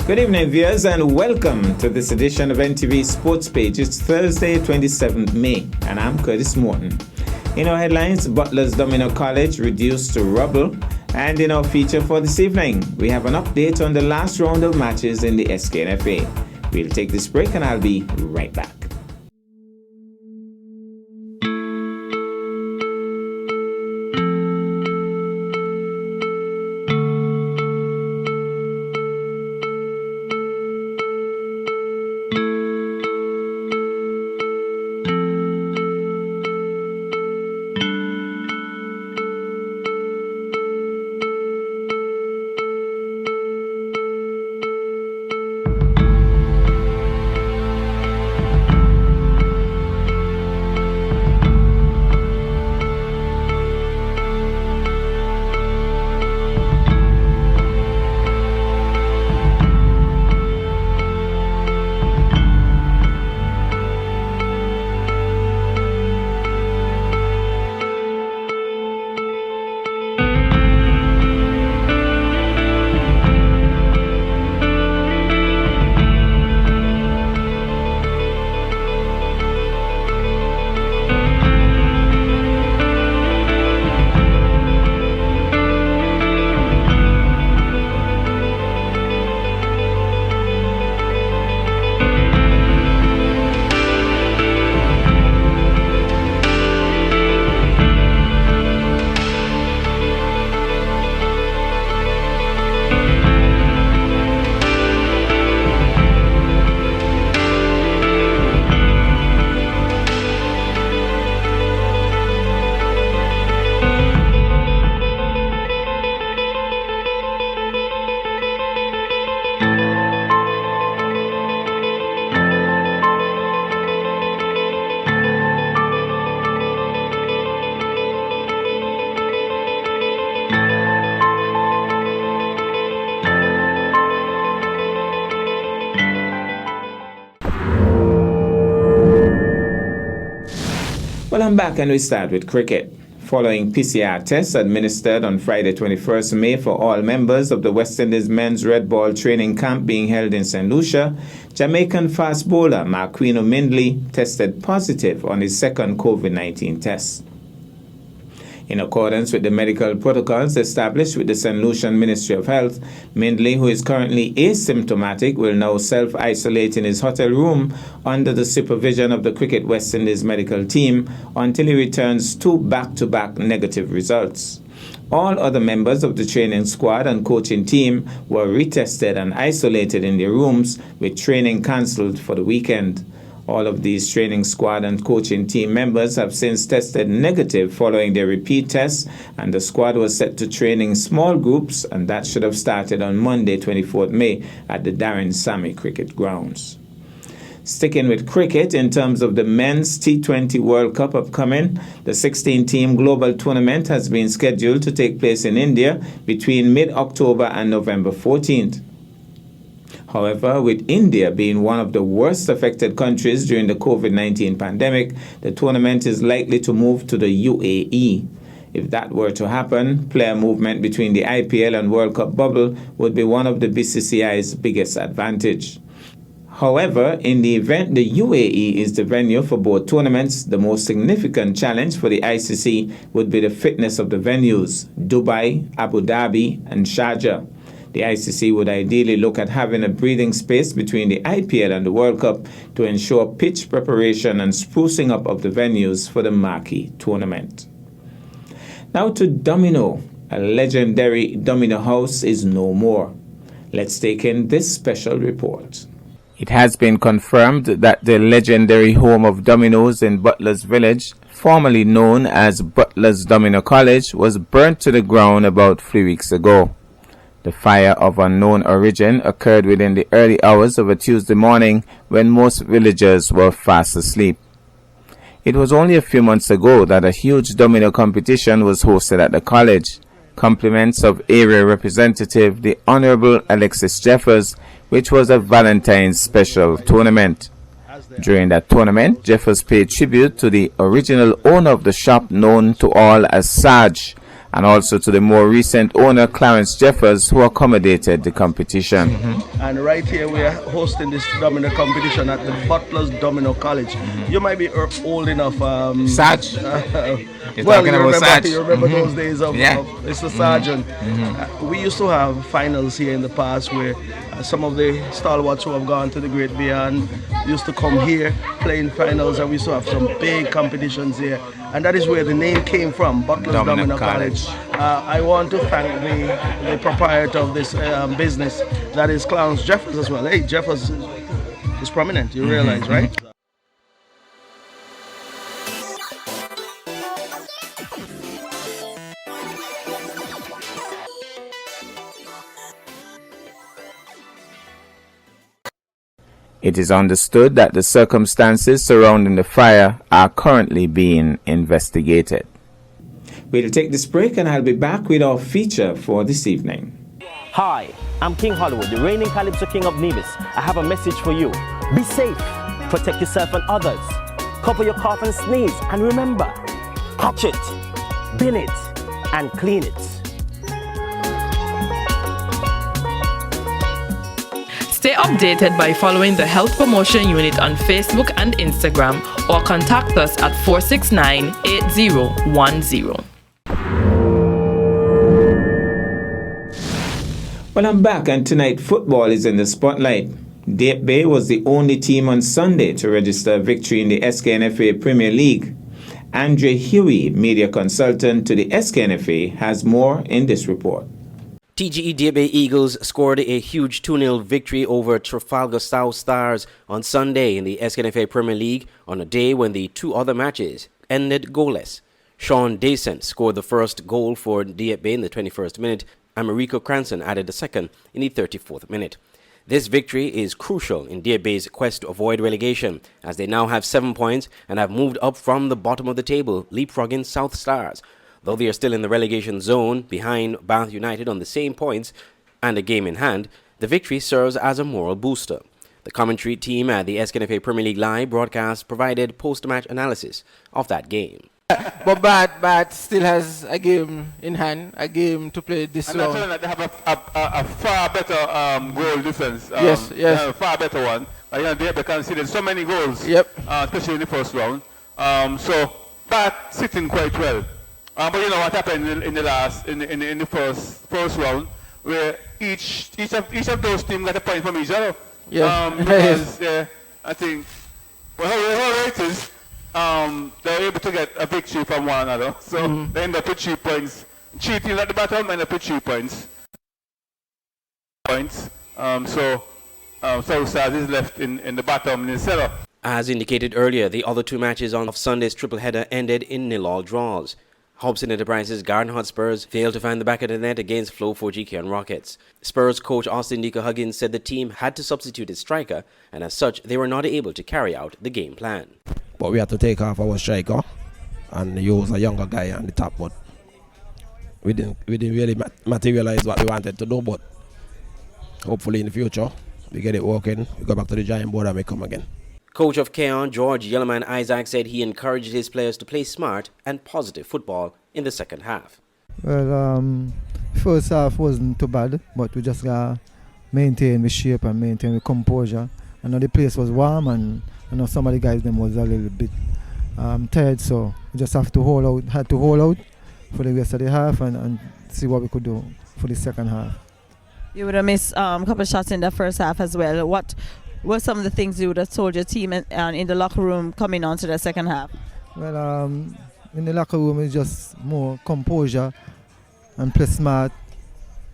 Good evening, viewers, and welcome to this edition of NTV Sports Page. It's Thursday, 27th May, and I'm Curtis Morton. In our headlines, Butler's Domino College reduced to rubble, and in our feature for this evening, we have an update on the last round of matches in the SKNFA. We'll take this break, and I'll be right back. Well, I'm back, and we start with cricket. Following PCR tests administered on Friday 21st May for all members of the West Indies men's red ball training camp being held in St. Lucia, Jamaican fast bowler Marquino Mindley tested positive on his second COVID-19 test. In accordance with the medical protocols established with the St. Lucian Ministry of Health, Mindley, who is currently asymptomatic, will now self-isolate in his hotel room under the supervision of the Cricket West Indies medical team until he returns two back-to-back negative results. All other members of the training squad and coaching team were retested and isolated in their rooms, with training cancelled for the weekend. All of these training squad and coaching team members have since tested negative following their repeat tests, and the squad was set to train in small groups, and that should have started on Monday, 24th May at the Darren Sammy Cricket Grounds. Sticking with cricket, in terms of the men's T20 World Cup upcoming, the 16-team global tournament has been scheduled to take place in India between mid-October and November 14th. However, with India being one of the worst affected countries during the COVID-19 pandemic, the tournament is likely to move to the UAE. If that were to happen, player movement between the IPL and World Cup bubble would be one of the BCCI's biggest advantage. However, in the event the UAE is the venue for both tournaments, the most significant challenge for the ICC would be the fitness of the venues, Dubai, Abu Dhabi, and Sharjah. The ICC would ideally look at having a breathing space between the IPL and the World Cup to ensure pitch preparation and sprucing up of the venues for the marquee tournament. Now to Domino. A legendary Domino house is no more. Let's take in this special report. It has been confirmed that the legendary home of Domino's in Butler's Village, formerly known as Butler's Domino College, was burnt to the ground about 3 weeks ago. The fire of unknown origin occurred within the early hours of a Tuesday morning when most villagers were fast asleep. It was only a few months ago that a huge domino competition was hosted at the college. Compliments of area representative the Honorable Alexis Jeffers, which was a Valentine's special tournament. During that tournament, Jeffers paid tribute to the original owner of the shop, known to all as Sarge, and also to the more recent owner, Clarence Jeffers, who accommodated the competition. And right here we are hosting this domino competition at the Butler's Domino College. You might be old enough. Sarge? You're well, talking about Sarge? You remember those days of Mr. Sergeant. We used to have finals here in the past where some of the stalwarts who have gone to the great beyond used to come here playing finals, and we used to have some big competitions here. And that is where the name came from, Butler's Domino College. I want to thank the proprietor of this business, that is Clarence Jeffers as well. Hey, Jeffers is prominent, you realize, right? It is understood that the circumstances surrounding the fire are currently being investigated. We'll take this break and I'll be back with our feature for this evening. Hi, I'm King Hollywood, the reigning Calypso King of Nevis. I have a message for you. Be safe, protect yourself and others. Cover your cough and sneeze, and remember, hatch it, bin it, and clean it. Stay updated by following the Health Promotion Unit on Facebook and Instagram, or contact us at 469-8010. Well, I'm back, and tonight football is in the spotlight. Deep Bay was the only team on Sunday to register a victory in the SKNFA Premier League. Andre Huey, media consultant to the SKNFA, has more in this report. TGE Deep Bay Eagles scored a huge 2-0 victory over Trafalgar South Stars on Sunday in the SKNFA Premier League on a day when the two other matches ended goalless. Sean Descent scored the first goal for Deep Bay in the 21st minute, and Mariko Cranston added the second in the 34th minute. This victory is crucial in Deep Bay's quest to avoid relegation, as they now have 7 points and have moved up from the bottom of the table, leapfrogging South Stars. Though they are still in the relegation zone behind Bath United on the same points and a game in hand, the victory serves as a moral booster. The commentary team at the SKNFA Premier League Live broadcast provided post-match analysis of that game. But Bath still has a game in hand, a game to play this round. And they have a far better goal difference. Yes. A far better one. They conceded so many goals, especially in the first round. So Bath sitting quite well. But you know what happened in the first round, where each of those teams got a point from each other. Because I think how it is, they were able to get a victory from one another. So they end up with 3 points. 3 teams at the bottom end up with 3 points. So South Stars is left in the bottom in the cellar. As indicated earlier, the other two matches on Sunday's triple header ended in 0-0 draws. Hobson Enterprises Garden Hotspurs failed to find the back of the net against Flow 4G Cairn Rockets. Spurs coach Austin Deacon Huggins said the team had to substitute its striker, and as such, they were not able to carry out the game plan. But we had to take off our striker and use a younger guy on the top. But we didn't really materialize what we wanted to do. But hopefully in the future, we get it working. We go back to the drawing board and we come again. Coach of Cairn, George Yellowman Isaac, said he encouraged his players to play smart and positive football in the second half. Well, first half wasn't too bad, but we just got maintain the shape and maintain the composure. I know the place was warm, and I know some of the guys them was a little bit tired, so we just had to hold out for the rest of the half and see what we could do for the second half. You would have missed a couple of shots in the first half as well. What were some of the things you would have told your team in the locker room coming on to the second half? Well, in the locker room, it's just more composure and play smart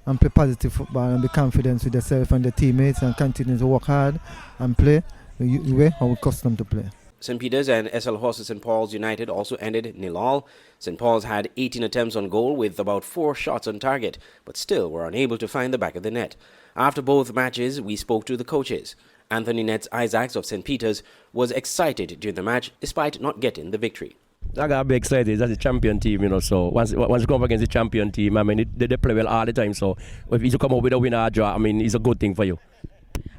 and play positive football and be confident with yourself and the teammates and continue to work hard and play the way how we accustomed to play. St. Peter's and SL Horses St. Paul's United also ended 0-0. St. Paul's had 18 attempts on goal with about 4 shots on target, but still were unable to find the back of the net. After both matches, we spoke to the coaches. Anthony Nets Isaacs of St. Peter's was excited during the match despite not getting the victory. I got to be excited. That's a champion team, you know. So once you come up against the champion team, I mean, they play well all the time. So if you come up with a win or a draw, I mean, it's a good thing for you.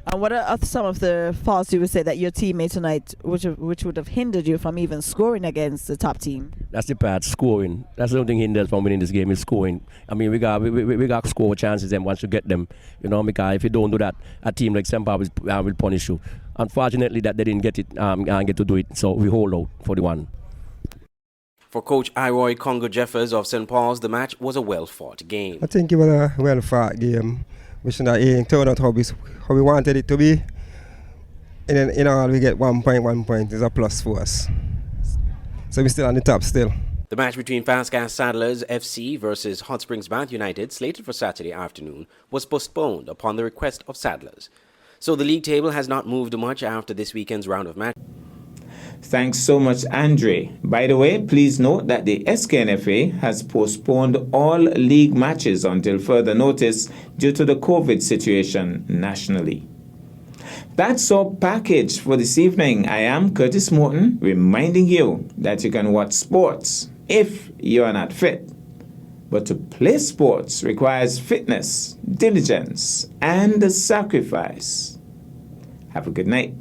And what are some of the faults you would say that your team made tonight, which would have hindered you from even scoring against the top team? That's the part, scoring. That's the only thing hinders from winning this game is scoring. I mean, we got score chances and once you get them, because if you don't do that, a team like St. Paul will punish you. Unfortunately, that they didn't get it, get to do it, so we hold out for the one. For coach Iroy Congo Jeffers of St. Paul's, the match was a well-fought game. I think it was a well-fought game. We should have turned out how we wanted it to be. And in all, we get 1 point is a plus for us. So we're still on the top still. The match between Fastgas Saddlers FC versus Hot Springs Bath United, slated for Saturday afternoon, was postponed upon the request of Saddlers. So the league table has not moved much after this weekend's round of matches. Thanks so much, Andre. By the way, please note that the SKNFA has postponed all league matches until further notice due to the COVID situation nationally. That's our package for this evening. I am Curtis Morton, reminding you that you can watch sports if you are not fit. But to play sports requires fitness, diligence, and sacrifice. Have a good night.